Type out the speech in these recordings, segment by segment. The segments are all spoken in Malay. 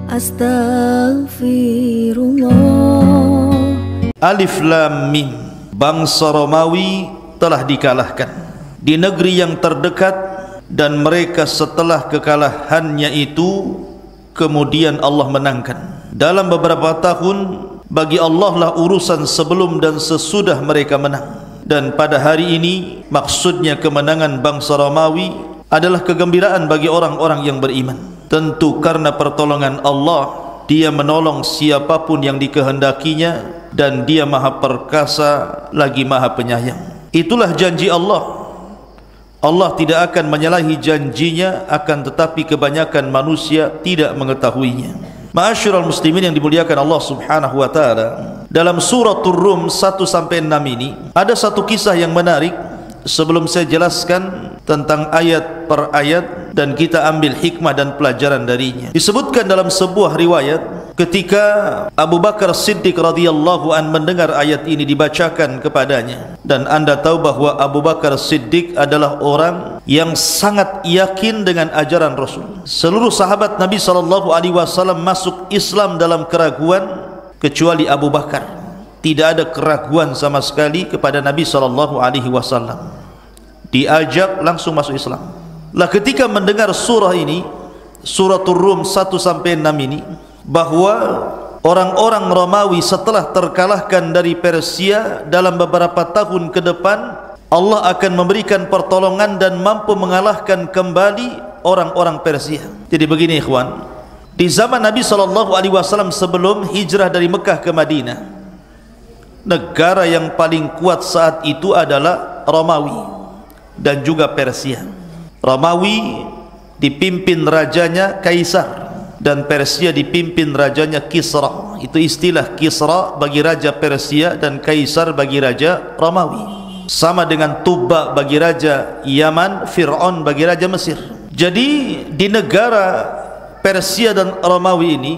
Astaghfirullah. Alif Lam Mim. Bangsa Romawi telah dikalahkan di negeri yang terdekat, dan mereka setelah kekalahannya itu kemudian Allah menangkan. Dalam beberapa tahun bagi Allah lah urusan sebelum dan sesudah mereka menang. Dan pada hari ini maksudnya kemenangan bangsa Romawi adalah kegembiraan bagi orang-orang yang beriman. Tentu karena pertolongan Allah, Dia menolong siapapun yang dikehendakinya, dan Dia maha perkasa lagi maha penyayang. Itulah janji Allah. Allah tidak akan menyalahi janjinya, akan tetapi kebanyakan manusia tidak mengetahuinya. Ma'asyiral muslimin yang dimuliakan Allah Subhanahu wa taala, dalam suratul Rum 1-6 ini ada satu kisah yang menarik. Sebelum saya jelaskan tentang ayat per ayat dan kita ambil hikmah dan pelajaran darinya, disebutkan dalam sebuah riwayat ketika Abu Bakar Siddiq radhiyallahu an mendengar ayat ini dibacakan kepadanya. Dan anda tahu bahwa Abu Bakar Siddiq adalah orang yang sangat yakin dengan ajaran Rasul. Seluruh sahabat Nabi SAW masuk Islam dalam keraguan kecuali Abu Bakar. Tidak ada keraguan sama sekali kepada Nabi SAW. Diajak langsung masuk Islam. Lah ketika mendengar surah ini, suratul Rum 1-6 ini, bahwa orang-orang Romawi setelah terkalahkan dari Persia dalam beberapa tahun ke depan, Allah akan memberikan pertolongan dan mampu mengalahkan kembali orang-orang Persia. Jadi begini ikhwan, di zaman Nabi SAW sebelum hijrah dari Mekah ke Madinah, negara yang paling kuat saat itu adalah Romawi dan juga Persia. Romawi dipimpin rajanya Kaisar, dan Persia dipimpin rajanya Kisra. Itu istilah Kisra bagi raja Persia dan Kaisar bagi raja Romawi. Sama dengan Tuba bagi raja Yaman, Fir'aun bagi raja Mesir. Jadi di negara Persia dan Romawi ini,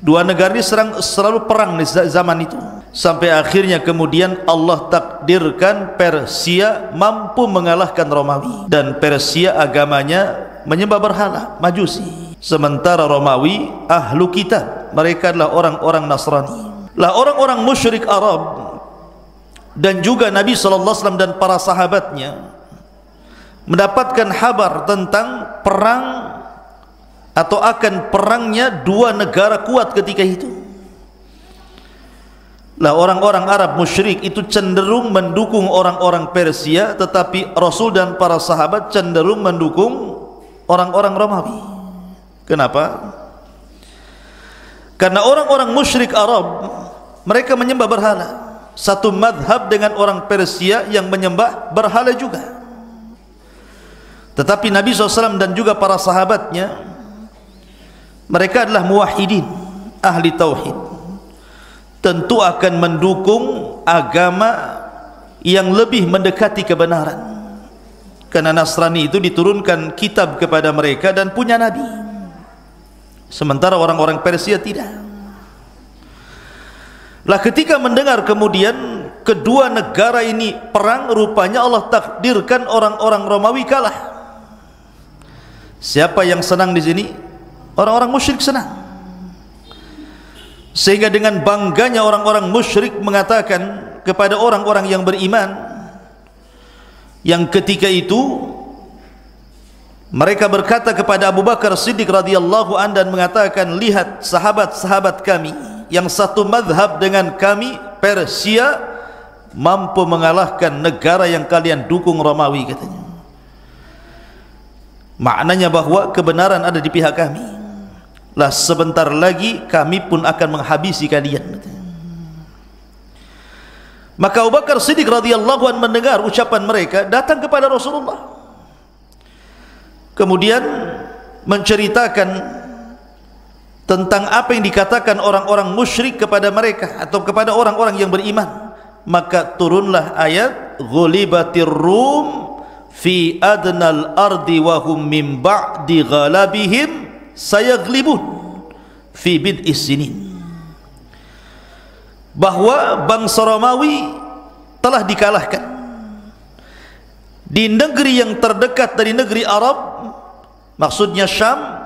dua negara ini selalu perang di zaman itu, sampai akhirnya kemudian Allah takdirkan Persia mampu mengalahkan Romawi. Dan Persia agamanya menyembah berhala, Majusi, sementara Romawi ahlu kitab, mereka adalah orang-orang Nasrani. Lah orang-orang musyrik Arab dan juga Nabi SAW dan para sahabatnya mendapatkan kabar tentang perang atau akan perangnya dua negara kuat ketika itu. Lah orang-orang Arab musyrik itu cenderung mendukung orang-orang Persia, tetapi Rasul dan para sahabat cenderung mendukung orang-orang Romawi. Kenapa? Karena orang-orang musyrik Arab mereka menyembah berhala, satu madhab dengan orang Persia yang menyembah berhala juga. Tetapi Nabi SAW dan juga para sahabatnya, mereka adalah muwahhidin, ahli tauhid, tentu akan mendukung agama yang lebih mendekati kebenaran. Karena Nasrani itu diturunkan kitab kepada mereka dan punya nabi, sementara orang-orang Persia tidak. Lah ketika mendengar kemudian kedua negara ini perang, rupanya Allah takdirkan orang-orang Romawi kalah. Siapa yang senang di sini? Orang-orang musyrik senang. Sehingga dengan bangganya orang-orang musyrik mengatakan kepada orang-orang yang beriman, yang ketika itu mereka berkata kepada Abu Bakar Siddiq radhiyallahu anhu dan mengatakan, lihat sahabat-sahabat kami yang satu madhab dengan kami, Persia mampu mengalahkan negara yang kalian dukung, Romawi, katanya. Maknanya bahwa kebenaran ada di pihak kami. Lah sebentar lagi kami pun akan menghabisi kalian. Maka Abu Bakar Siddiq radhiyallahu anhu mendengar ucapan mereka, datang kepada Rasulullah, kemudian menceritakan tentang apa yang dikatakan orang-orang musyrik kepada mereka atau kepada orang-orang yang beriman. Maka turunlah ayat ghulibatir rum fi adnal ardi wa hum min ba'di ghalabihim sayaglibun fi bid'is sinin, bahwa bangsa Romawi telah dikalahkan di negeri yang terdekat dari negeri Arab, maksudnya Syam,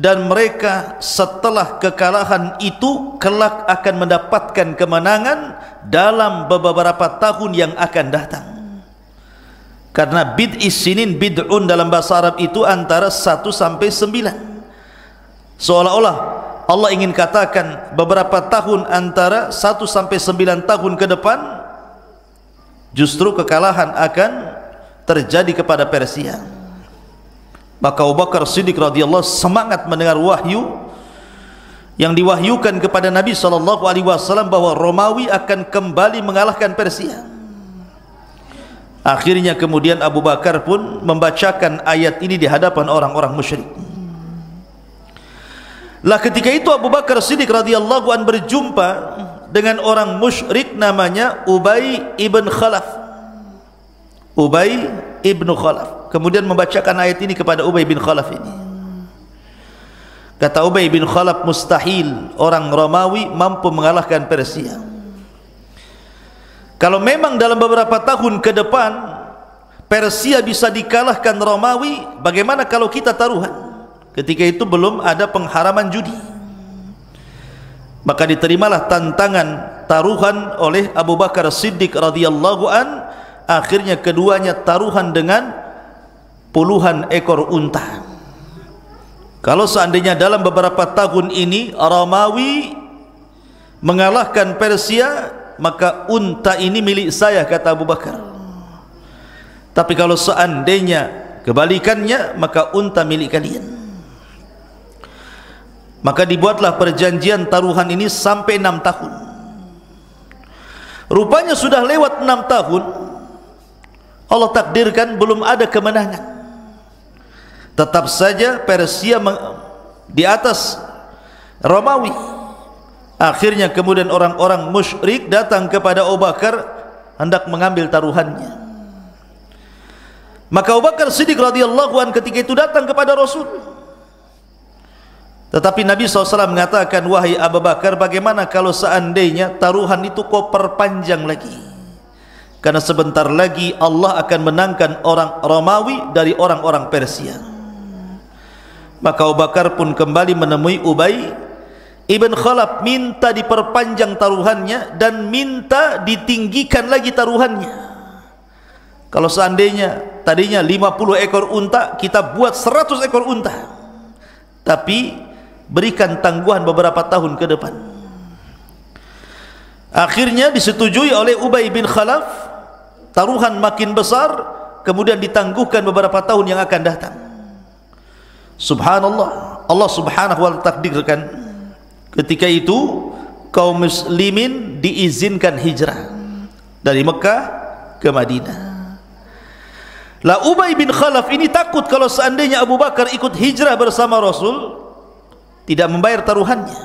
dan mereka setelah kekalahan itu kelak akan mendapatkan kemenangan dalam beberapa tahun yang akan datang. Karena bid'is sinin, bid'un dalam bahasa Arab itu antara 1 sampai 9. Seolah-olah Allah ingin katakan beberapa tahun antara 1 sampai 9 tahun ke depan justru kekalahan akan terjadi kepada Persia. Maka Abu Bakar Siddiq radhiyallahu semangat mendengar wahyu yang diwahyukan kepada Nabi SAW bahwa Romawi akan kembali mengalahkan Persia. Akhirnya kemudian Abu Bakar pun membacakan ayat ini di hadapan orang-orang musyrik. Lah ketika itu Abu Bakar Siddiq radhiyallahu an berjumpa dengan orang musyrik namanya Ubay ibn Khalaf. Ubay ibn Khalaf kemudian membacakan ayat ini kepada Ubay bin Khalaf ini. Kata Ubay bin Khalaf, mustahil orang Romawi mampu mengalahkan Persia. Kalau memang dalam beberapa tahun ke depan Persia bisa dikalahkan Romawi, bagaimana kalau kita taruhan? Ketika itu belum ada pengharaman judi. Maka diterimalah tantangan taruhan oleh Abu Bakar Siddiq radhiyallahu an. Akhirnya keduanya taruhan dengan puluhan ekor unta. Kalau seandainya dalam beberapa tahun ini Romawi mengalahkan Persia, maka unta ini milik saya, kata Abu Bakar. Tapi kalau seandainya kebalikannya, maka unta milik kalian. Maka dibuatlah perjanjian taruhan ini sampai 6 tahun. Rupanya sudah lewat 6 tahun, Allah takdirkan belum ada kemenangan. Tetap saja Persia di atas Romawi. Akhirnya kemudian orang-orang musyrik datang kepada Abu Bakar hendak mengambil taruhannya. Maka Abu Bakar Siddiq radhiyallahu an ketika itu datang kepada Rasul. Tetapi Nabi SAW mengatakan, wahai Abu Bakar, bagaimana kalau seandainya taruhan itu kau perpanjang lagi? Karena sebentar lagi Allah akan menangkan orang Romawi dari orang-orang Persia. Maka Abu Bakar pun kembali menemui Ubay Ibn Khalaf, minta diperpanjang taruhannya dan minta ditinggikan lagi taruhannya. Kalau seandainya tadinya 50 ekor unta, kita buat 100 ekor unta, tapi berikan tangguhan beberapa tahun ke depan. Akhirnya disetujui oleh Ubay bin Khalaf. Taruhan makin besar, kemudian ditangguhkan beberapa tahun yang akan datang. Subhanallah, Allah subhanahu wa ta'ala takdirkan ketika itu kaum muslimin diizinkan hijrah dari Mekah ke Madinah. Lah Ubay bin Khalaf ini takut kalau seandainya Abu Bakar ikut hijrah bersama Rasul, tidak membayar taruhannya.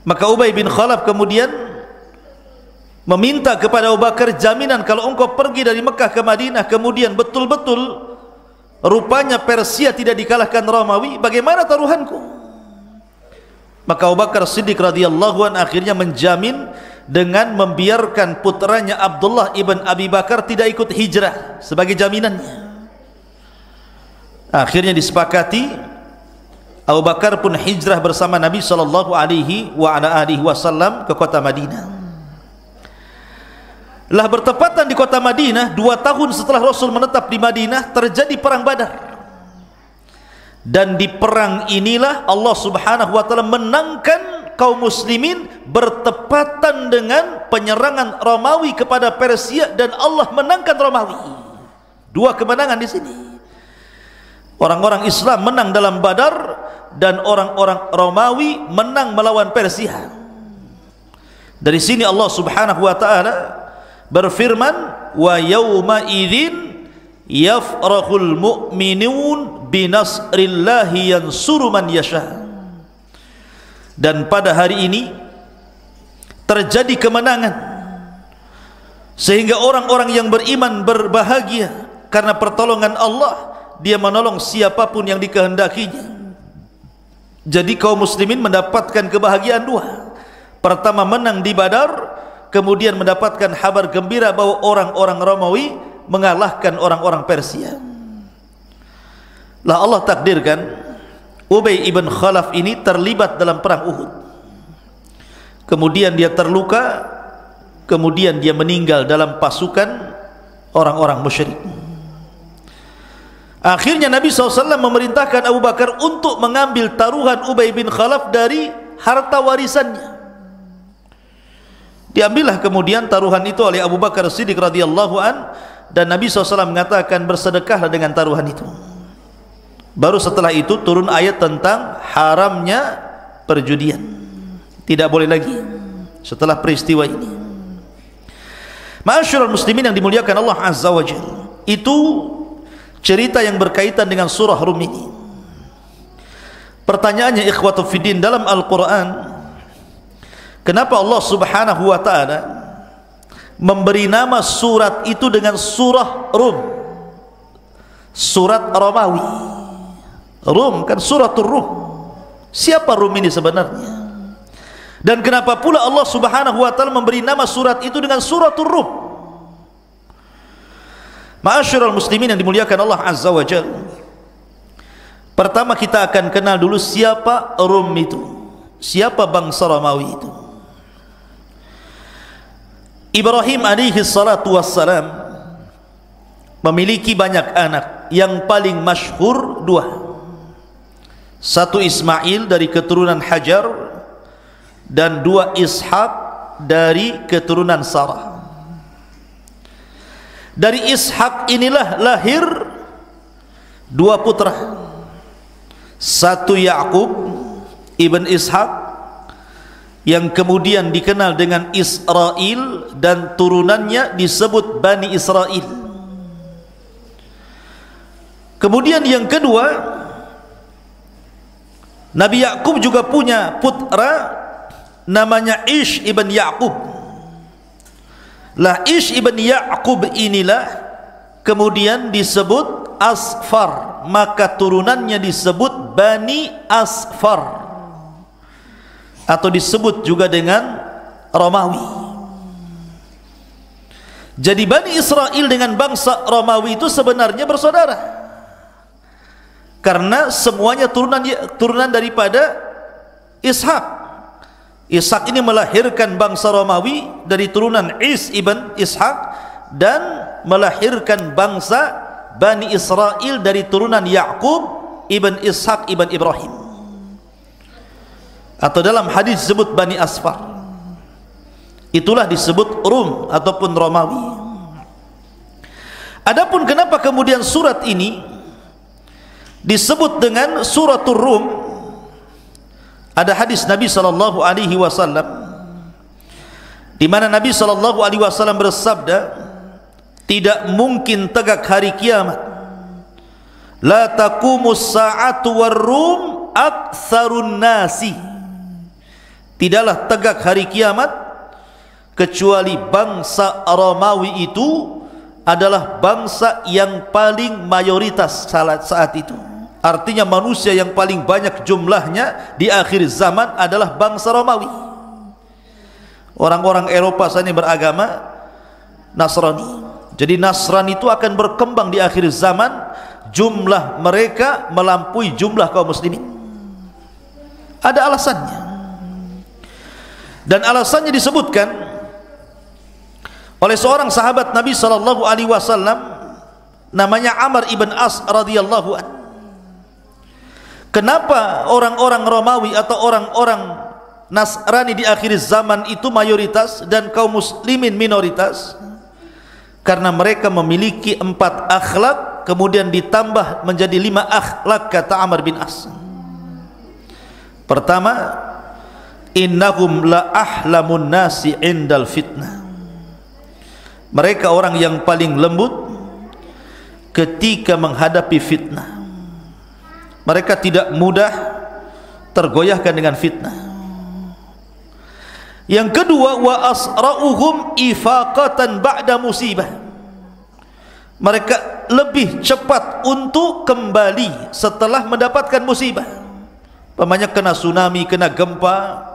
Maka Ubay bin Khalaf kemudian meminta kepada Abu Bakar jaminan, kalau engkau pergi dari Mekah ke Madinah kemudian betul-betul rupanya Persia tidak dikalahkan Romawi, bagaimana taruhanku? Maka Abu Bakar Siddiq radhiyallahu an akhirnya menjamin dengan membiarkan putranya Abdullah ibn Abi Bakar tidak ikut hijrah sebagai jaminannya. Akhirnya disepakati, Abu Bakar pun hijrah bersama Nabi sallallahu alaihi wasallam ke kota Madinah. Lah bertepatan di kota Madinah 2 tahun setelah Rasul menetap di Madinah terjadi perang Badar. Dan di perang inilah Allah subhanahu wa ta'ala menangkan kaum muslimin bertepatan dengan penyerangan Romawi kepada Persia, dan Allah menangkan Romawi. 2 kemenangan di sini. Orang-orang Islam menang dalam Badar dan orang-orang Romawi menang melawan Persia. Dari sini Allah subhanahu wa ta'ala berfirman, wa yauma idzin yafrahul mu'minun binasrillahi yansuru man yasha. Dan pada hari ini terjadi kemenangan sehingga orang-orang yang beriman berbahagia karena pertolongan Allah. Dia menolong siapapun yang dikehendakinya. Jadi kaum muslimin mendapatkan kebahagiaan 2. Pertama menang di Badar, kemudian mendapatkan kabar gembira bahwa orang-orang Romawi mengalahkan orang-orang Persia. Lah Allah takdirkan Ubay ibn Khalaf ini terlibat dalam perang Uhud. Kemudian dia terluka, kemudian dia meninggal dalam pasukan orang-orang musyrik. Akhirnya Nabi SAW memerintahkan Abu Bakar untuk mengambil taruhan Ubay bin Khalaf dari harta warisannya. Diambillah kemudian taruhan itu oleh Abu Bakar Siddiq radhiyallahu an, dan Nabi SAW mengatakan bersedekahlah dengan taruhan itu. Baru setelah itu turun ayat tentang haramnya perjudian. Tidak boleh lagi setelah peristiwa ini. Ma'asyiral muslimin yang dimuliakan Allah Azza wa Jalla, itu cerita yang berkaitan dengan surah Rum ini. Pertanyaannya ikhwatu fiddin, dalam Al-Quran kenapa Allah subhanahu wa ta'ala memberi nama surat itu dengan surah Rum, surat Romawi? Rum kan suratul Rum. Siapa Rum ini sebenarnya? Dan kenapa pula Allah subhanahu wa ta'ala memberi nama surat itu dengan suratul Rum? Ma'asyiral muslimin yang dimuliakan Allah Azza wa Jalla, pertama kita akan kenal dulu siapa Rum itu, siapa bangsa Romawi itu. Ibrahim alaihi salatu wassalam memiliki banyak anak, yang paling masyhur dua. Satu Ismail dari keturunan Hajar, dan dua Ishak dari keturunan Sarah. Dari Ishak inilah lahir dua putra. Satu Ya'qub ibn Ishak, yang kemudian dikenal dengan Israel, dan turunannya disebut Bani Israel. Kemudian yang kedua, Nabi Ya'qub juga punya putra namanya Ish ibn Ya'qub. Lah Ish ibn Ya'qub inilah kemudian disebut Asfar, maka turunannya disebut Bani Asfar, atau disebut juga dengan Romawi. Jadi Bani Israel dengan bangsa Romawi itu sebenarnya bersaudara, karena semuanya turunan daripada Ishak. Ishak ini melahirkan bangsa Romawi dari turunan Is ibn Ishak, dan melahirkan bangsa Bani Israel dari turunan Ya'qub ibn Ishak ibn Ibrahim, atau dalam hadis disebut Bani Asfar. Itulah disebut Rum ataupun Romawi. Adapun kenapa kemudian surat ini disebut dengan suratul Rum, ada hadis Nabi sallallahu alaihi wasallam di mana Nabi sallallahu alaihi wasallam bersabda, tidak mungkin tegak hari kiamat, la taqumus sa'atu war-rum aktsarun nasi, tidaklah tegak hari kiamat kecuali bangsa Romawi itu adalah bangsa yang paling mayoritas saat itu. Artinya manusia yang paling banyak jumlahnya di akhir zaman adalah bangsa Romawi. Orang-orang Eropa saat ini beragama Nasrani. Jadi Nasrani itu akan berkembang di akhir zaman, jumlah mereka melampaui jumlah kaum muslimin. Ada alasannya. Dan alasannya disebutkan oleh seorang sahabat Nabi sallallahu alaihi wasallam namanya Amr ibn As radhiyallahu anhu. Kenapa orang-orang Romawi atau orang-orang Nasrani di akhir zaman itu mayoritas dan kaum muslimin minoritas? Karena mereka memiliki 4 akhlak, kemudian ditambah menjadi 5 akhlak, kata Amr bin As. Pertama, innahum la ahlamun nasi indal fitnah. Mereka orang yang paling lembut ketika menghadapi fitnah. Mereka tidak mudah tergoyahkan dengan fitnah. Yang kedua, wa asra'uhum ifaqatan ba'da musibah. Mereka lebih cepat untuk kembali setelah mendapatkan musibah. Pamannya kena tsunami, kena gempa,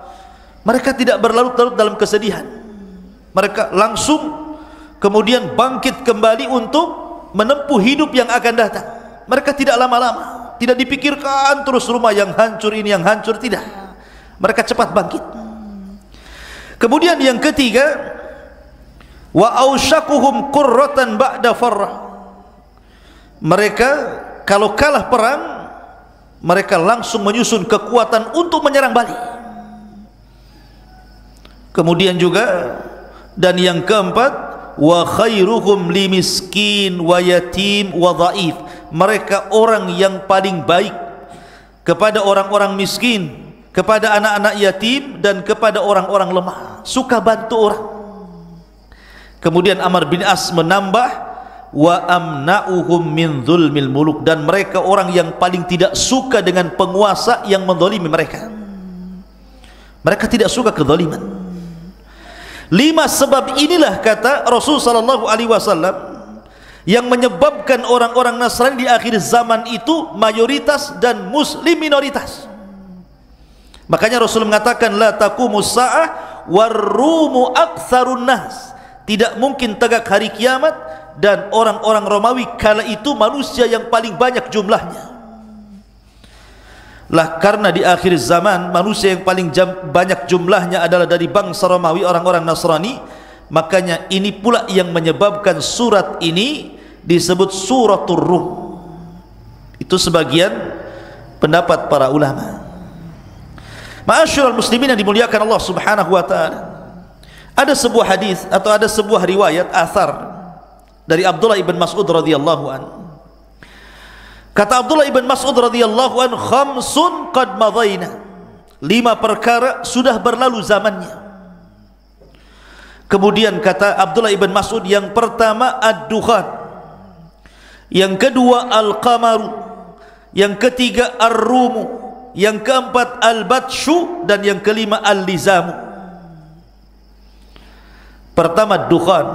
mereka tidak berlarut-larut dalam kesedihan. Mereka langsung kemudian bangkit kembali untuk menempuh hidup yang akan datang. Mereka tidak lama-lama. Tidak dipikirkan terus rumah yang hancur, ini yang hancur, tidak. Mereka cepat bangkit. Kemudian yang ketiga, wa ausyakuhum qurratan ba'da farrah. Mereka kalau kalah perang, mereka langsung menyusun kekuatan untuk menyerang balik. Kemudian juga, dan yang keempat, wa khairuhum limiskin wa yatim wa dhaif. Mereka orang yang paling baik kepada orang-orang miskin, kepada anak-anak yatim, dan kepada orang-orang lemah. Suka bantu orang. Kemudian Amr bin As menambah, wa amna'uhum min zulmil muluk. Dan mereka orang yang paling tidak suka dengan penguasa yang menzalimi mereka. Mereka tidak suka kezaliman. 5 sebab inilah, kata Rasul sallallahu alaihi wasallam, yang menyebabkan orang-orang Nasrani di akhir zaman itu mayoritas dan muslim minoritas. Makanya Rasul mengatakan, la taqumus sa'ah warrumu aktsarun nas. Tidak mungkin tegak hari kiamat dan orang-orang Romawi kala itu manusia yang paling banyak jumlahnya. Lah karena di akhir zaman manusia yang paling banyak jumlahnya adalah dari bangsa Romawi, orang-orang Nasrani, makanya ini pula yang menyebabkan surat ini disebut suratul Rum. Itu sebagian pendapat para ulama. Ma'asyiral muslimin yang dimuliakan Allah Subhanahu wa taala. Ada sebuah hadis atau ada sebuah riwayat athar dari Abdullah ibn Mas'ud radhiyallahu anhu. Kata Abdullah ibn Mas'ud radhiyallahu anhu, khamsun qad madaina. 5 perkara sudah berlalu zamannya. Kemudian kata Abdullah ibn Mas'ud, yang pertama ad-dukhan, yang kedua al-qamaru, yang ketiga ar-rumu, yang keempat al-batshu, dan yang kelima al-lizamu. Pertama dukhan,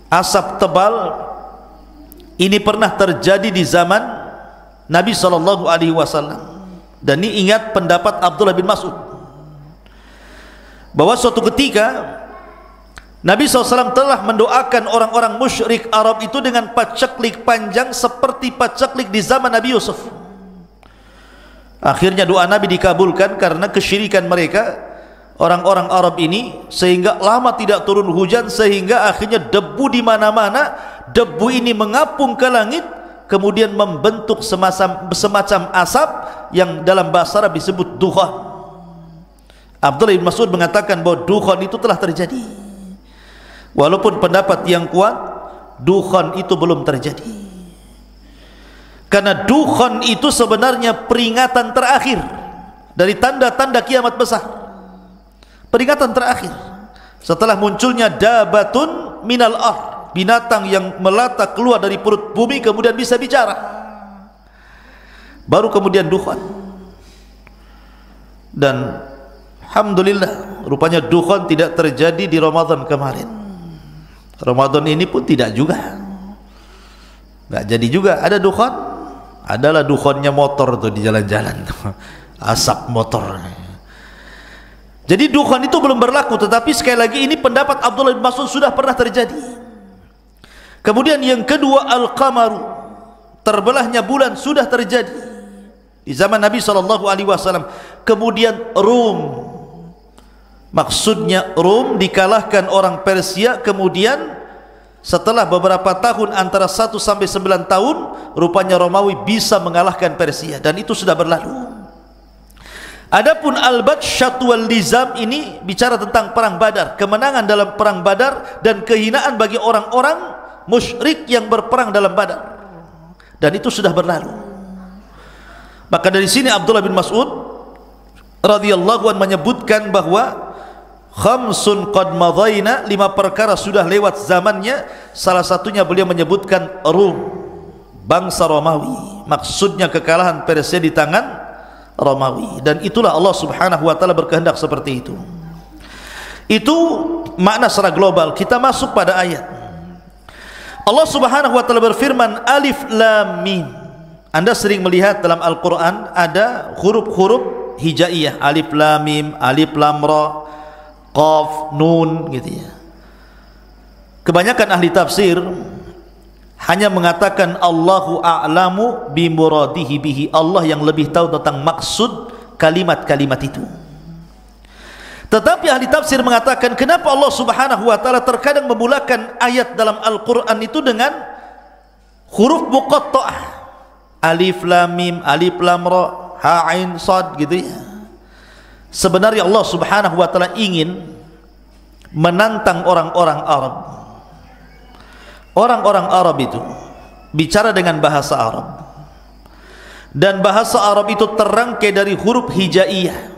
asap tebal. Ini pernah terjadi di zaman Nabi sallallahu alaihi wasallam. Dan ini ingat pendapat Abdullah bin Mas'ud, bahwa suatu ketika Nabi SAW telah mendoakan orang-orang musyrik Arab itu dengan pacaklik panjang seperti pacaklik di zaman Nabi Yusuf. Akhirnya doa Nabi dikabulkan karena kesyirikan mereka, orang-orang Arab ini, sehingga lama tidak turun hujan, sehingga akhirnya debu di mana-mana. Debu ini mengapung ke langit, kemudian membentuk semacam asap yang dalam bahasa Arab disebut dukhan. Abdullah bin Mas'ud mengatakan bahwa dukhan itu telah terjadi, walaupun pendapat yang kuat dukhan itu belum terjadi, karena dukhan itu sebenarnya peringatan terakhir dari tanda-tanda kiamat besar. Peringatan terakhir setelah munculnya dabatun minal ard, binatang yang melata keluar dari perut bumi kemudian bisa bicara, baru kemudian dukhan. Dan alhamdulillah rupanya dukhan tidak terjadi di Ramadan kemarin. Ramadan ini pun tidak juga, nggak jadi juga. Ada dukhan, adalah dukhannya motor tuh di jalan-jalan, asap motor. Jadi dukhan itu belum berlaku, tetapi sekali lagi ini pendapat Abdullah bin Mas'ud sudah pernah terjadi. Kemudian yang kedua al-qamaru, terbelahnya bulan sudah terjadi di zaman Nabi SAW. Kemudian Rum, maksudnya Rum dikalahkan orang Persia. Kemudian setelah beberapa tahun, antara 1 sampai 9 tahun, rupanya Romawi bisa mengalahkan Persia, dan itu sudah berlalu. Adapun al-batsyatu wal lizam ini bicara tentang perang Badar, kemenangan dalam perang Badar dan kehinaan bagi orang-orang musyrik yang berperang dalam Badar, dan itu sudah berlalu. Maka dari sini Abdullah bin Mas'ud radhiyallahu anhu menyebutkan bahwa khamsun qad madaina, 5 perkara sudah lewat zamannya. Salah satunya beliau menyebutkan Rum, bangsa Romawi, maksudnya kekalahan Persia di tangan Romawi, dan itulah Allah Subhanahu wa taala berkehendak seperti itu. Itu makna secara global. Kita masuk pada ayat. Allah Subhanahu wa taala berfirman alif lam mim. Anda sering melihat dalam Al-Qur'an ada huruf-huruf hijaiyah, alif lam mim, alif lam ra, qaf, nun gitu ya. Kebanyakan ahli tafsir hanya mengatakan Allahu a'lamu bimuradihi bihi, Allah yang lebih tahu tentang maksud kalimat-kalimat itu. Tetapi ahli tafsir mengatakan, kenapa Allah Subhanahu wa taala terkadang memulakan ayat dalam Al-Qur'an itu dengan huruf muqatta'ah, alif lam mim, alif lam ra, ha ain sad gitu ya. Sebenarnya Allah Subhanahu wa taala ingin menantang orang-orang Arab. Orang-orang Arab itu bicara dengan bahasa Arab, dan bahasa Arab itu terangkai dari huruf hijaiyah,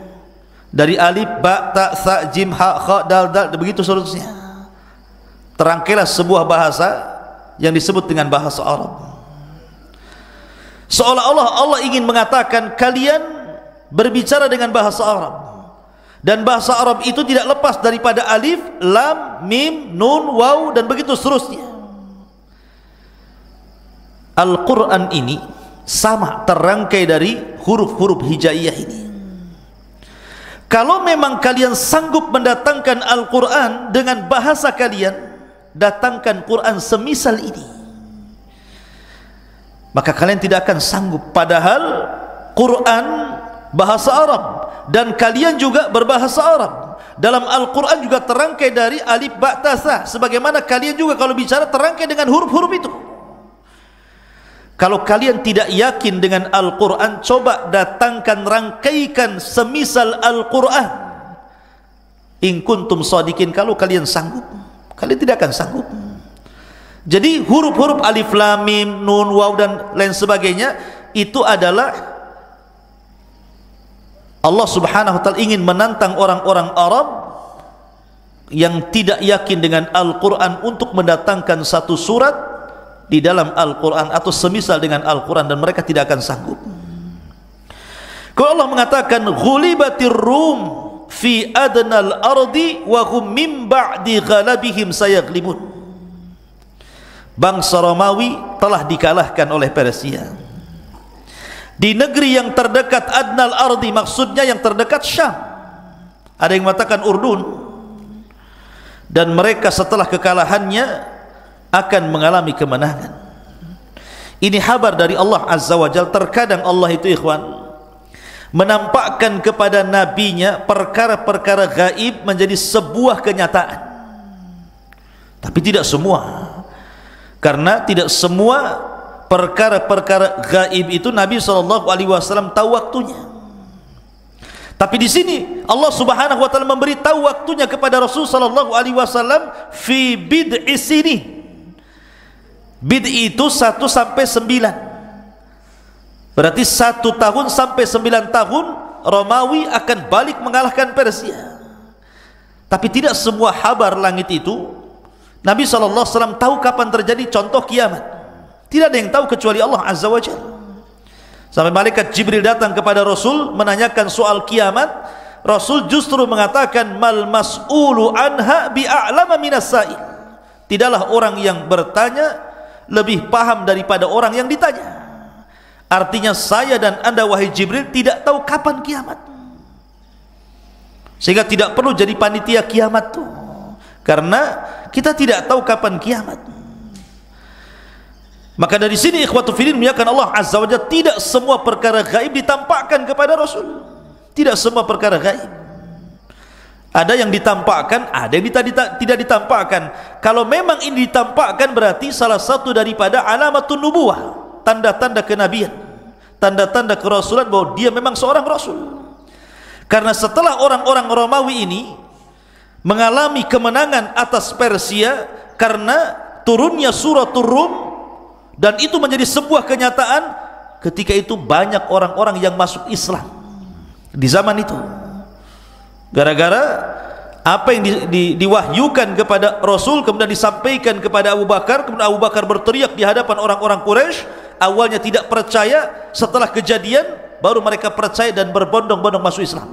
dari alif, ba, ta, sa, jim, ha, kha, dal, dal, begitu seterusnya. Terangkailah sebuah bahasa yang disebut dengan bahasa Arab. Seolah-olah Allah ingin mengatakan kalian berbicara dengan bahasa Arab, dan bahasa Arab itu tidak lepas daripada alif, lam, mim, nun, waw, dan begitu seterusnya. Al-Quran ini sama terangkai dari huruf-huruf hijaiyah ini. Kalau memang kalian sanggup mendatangkan Al-Quran dengan bahasa kalian, datangkan Quran semisal ini. Maka kalian tidak akan sanggup, padahal Quran bahasa Arab dan kalian juga berbahasa Arab. Dalam Al-Quran juga terangkai dari alif, ba, ta, sa, sebagaimana kalian juga kalau bicara terangkai dengan huruf-huruf itu. Kalau kalian tidak yakin dengan Al-Quran, coba datangkan, rangkaikan semisal Al-Quran. In kuntum shadiqin, kalau kalian sanggup. Kalian tidak akan sanggup. Jadi huruf-huruf alif, lam, mim, nun, waw, dan lain sebagainya, itu adalah Allah Subhanahu wa ta'ala ingin menantang orang-orang Arab yang tidak yakin dengan Al-Quran untuk mendatangkan satu surat di dalam Al-Quran atau semisal dengan Al-Quran, dan mereka tidak akan sanggup. Kalau Allah mengatakan ghulibatir rum fi adnal ardi wa hum min ba'di ghalabihim sayaghlibun, bangsa Romawi telah dikalahkan oleh Persia di negeri yang terdekat adnal ardi, maksudnya yang terdekat Syam. Ada yang mengatakan Urdun. Dan mereka setelah kekalahannya akan mengalami kemenangan. Ini kabar dari Allah Azza wa Jalla. Terkadang Allah itu, ikhwan, menampakkan kepada nabinya perkara-perkara gaib menjadi sebuah kenyataan. Tapi tidak semua, karena tidak semua perkara-perkara gaib itu Nabi SAW tahu waktunya. Tapi di sini Allah Subhanahu wa taala memberi tahu waktunya kepada Rasul SAW fi bid'i sini. Bid'i itu 1 sampai 9. Berarti 1 tahun sampai 9 tahun Romawi akan balik mengalahkan Persia. Tapi tidak semua kabar langit itu Nabi SAW tahu kapan terjadi contoh kiamat. Tidak ada yang tahu kecuali Allah Azza wa Jalla. Sampai malaikat Jibril datang kepada Rasul menanyakan soal kiamat, Rasul justru mengatakan mal mas'ulu anha bi'a'lama minas sa'il. Tidaklah orang yang bertanya lebih paham daripada orang yang ditanya. Artinya saya dan anda wahai Jibril tidak tahu kapan kiamat, sehingga tidak perlu jadi panitia kiamat tuh, karena kita tidak tahu kapan kiamat. Maka dari sini ikhwatu fillah menyatakan Allah Azza wa Jalla tidak semua perkara gaib ditampakkan kepada Rasul. Tidak semua perkara gaib. Ada yang ditampakkan, ada yang tidak ditampakkan. Kalau memang ini ditampakkan, berarti salah satu daripada alamatun nubuwah, tanda-tanda kenabian, tanda-tanda kerasulan bahwa dia memang seorang rasul. Karena setelah orang-orang Romawi ini mengalami kemenangan atas Persia karena turunnya suratul Rum, dan itu menjadi sebuah kenyataan, ketika itu banyak orang-orang yang masuk Islam di zaman itu. Gara-gara apa yang diwahyukan kepada Rasul kemudian disampaikan kepada Abu Bakar, kemudian Abu Bakar berteriak di hadapan orang-orang Quraisy. Awalnya tidak percaya, setelah kejadian baru mereka percaya dan berbondong-bondong masuk Islam.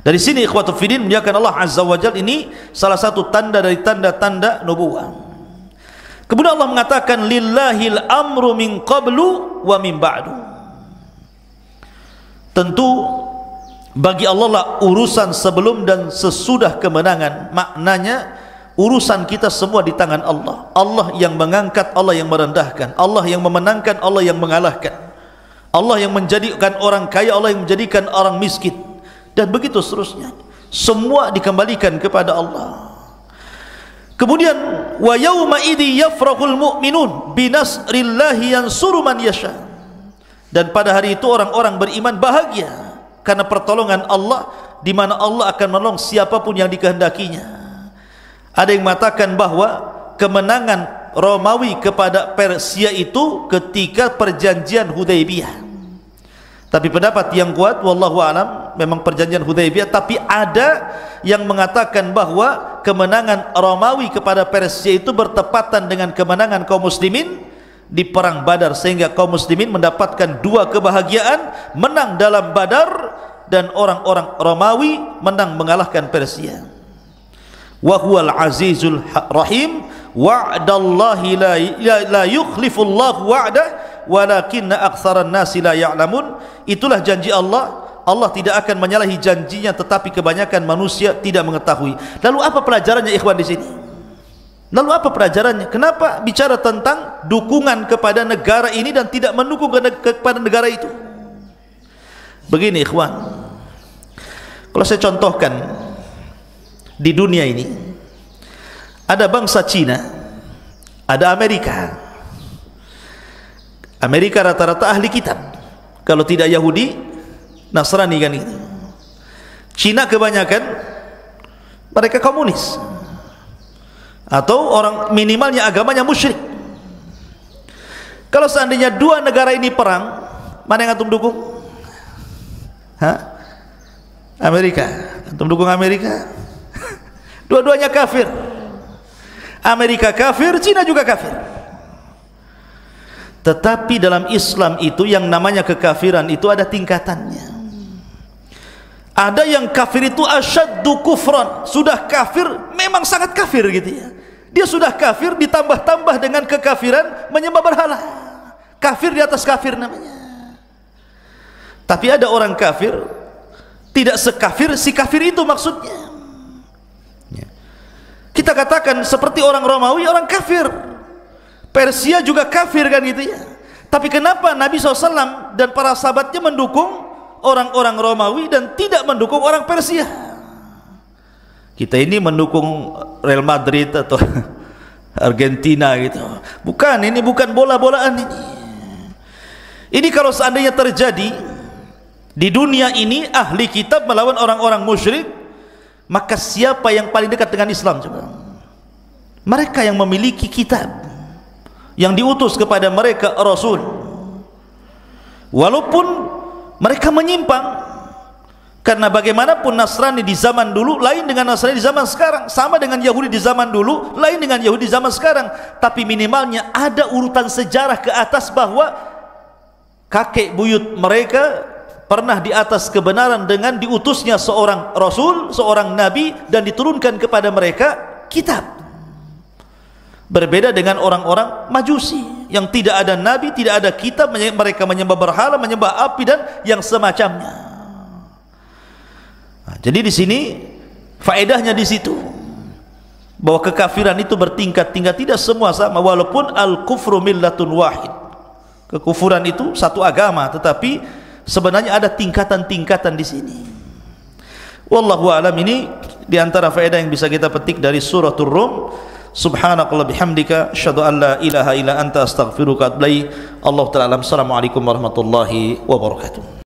Dari sini ikhwatul fiddin menyatakan Allah Azza wa Jalla ini salah satu tanda dari tanda-tanda nubuwah. Kemudian Allah mengatakan lillahil amru min qablu wa min ba'du. Tentu bagi Allah lah urusan sebelum dan sesudah kemenangan. Maknanya Urusan kita semua di tangan Allah. Allah yang mengangkat, Allah yang merendahkan, Allah yang memenangkan, Allah yang mengalahkan, Allah yang menjadikan orang kaya, Allah yang menjadikan orang miskin, dan begitu seterusnya. Semua dikembalikan kepada Allah. Kemudian wa yauma idzi yafrahul mu'minun binasrillahi yansuru man yasha. Dan pada hari itu orang-orang beriman bahagia karena pertolongan Allah, di mana Allah akan menolong siapapun yang dikehendakinya. Ada yang mengatakan bahwa kemenangan Romawi kepada Persia itu ketika perjanjian Hudaybiyah. Tapi pendapat yang kuat wallahu alam memang perjanjian Hudaybiyah, tapi ada yang mengatakan bahwa kemenangan Romawi kepada Persia itu bertepatan dengan kemenangan kaum muslimin di perang Badar, sehingga kaum muslimin mendapatkan dua kebahagiaan, menang dalam Badar dan orang-orang Romawi menang mengalahkan Persia. Wa huwal azizul rahim wa'dallahi la yukhlifullahu wa'dah walakinna aktsaran nasi la ya'lamun. Itulah janji Allah. Allah tidak akan menyalahi janjinya, tetapi kebanyakan manusia tidak mengetahui. Lalu apa pelajarannya ikhwan di sini? Lalu apa pelajarannya? Kenapa bicara tentang dukungan kepada negara ini dan tidak mendukung kepada negara itu? Begini ikhwan, kalau saya contohkan, di dunia ini ada bangsa Cina, ada Amerika. Amerika rata-rata ahli kitab, kalau tidak Yahudi, Nasrani kan itu. Cina kebanyakan mereka komunis, atau orang minimalnya agamanya musyrik. Kalau seandainya dua negara ini perang, mana yang antum dukung? Amerika. Antum dukung Amerika? Dua-duanya kafir. Amerika kafir, Cina juga kafir. Tetapi dalam Islam itu yang namanya kekafiran itu ada tingkatannya. Ada yang kafir itu asyaddu kufran, sudah kafir, memang sangat kafir gitu ya. Dia sudah kafir ditambah-tambah dengan kekafiran, menyembah berhala. Kafir di atas kafir namanya. Tapi ada orang kafir tidak sekafir si kafir itu maksudnya. Kita katakan seperti orang Romawi, orang kafir. Persia juga kafir kan gitu ya. Tapi kenapa Nabi SAW dan para sahabatnya mendukung orang-orang Romawi dan tidak mendukung orang Persia? Kita ini mendukung Real Madrid atau Argentina gitu. Bukan, ini bukan bola-bolaan ini. Ini kalau seandainya terjadi di dunia ini, ahli kitab melawan orang-orang musyrik, maka siapa yang paling dekat dengan Islam coba? Mereka yang memiliki kitab, yang diutus kepada mereka Rasul. Walaupun mereka menyimpang, karena bagaimanapun Nasrani di zaman dulu lain dengan Nasrani di zaman sekarang, sama dengan Yahudi di zaman dulu lain dengan Yahudi di zaman sekarang. Tapi minimalnya ada urutan sejarah ke atas bahwa kakek buyut mereka pernah di atas kebenaran dengan diutusnya seorang Rasul, seorang Nabi, dan diturunkan kepada mereka kitab. Berbeda dengan orang-orang Majusi yang tidak ada Nabi, tidak ada kitab, mereka menyembah berhala, menyembah api dan yang semacamnya. Nah, jadi di sini faedahnya di situ bahwa kekafiran itu bertingkat-tingkat, tidak semua sama, walaupun al-kufru millatun wahid. Kekufuran itu satu agama, tetapi sebenarnya ada tingkatan-tingkatan di sini. Wallahu a'lam. Ini di antara faedah yang bisa kita petik dari suratul Rum. Subhanakallah bihamdika asyhadu an la ilaha illa anta astaghfiruka wa atubu ilaik. Allahu ta'ala. Assalamualaikum warahmatullahi wabarakatuh.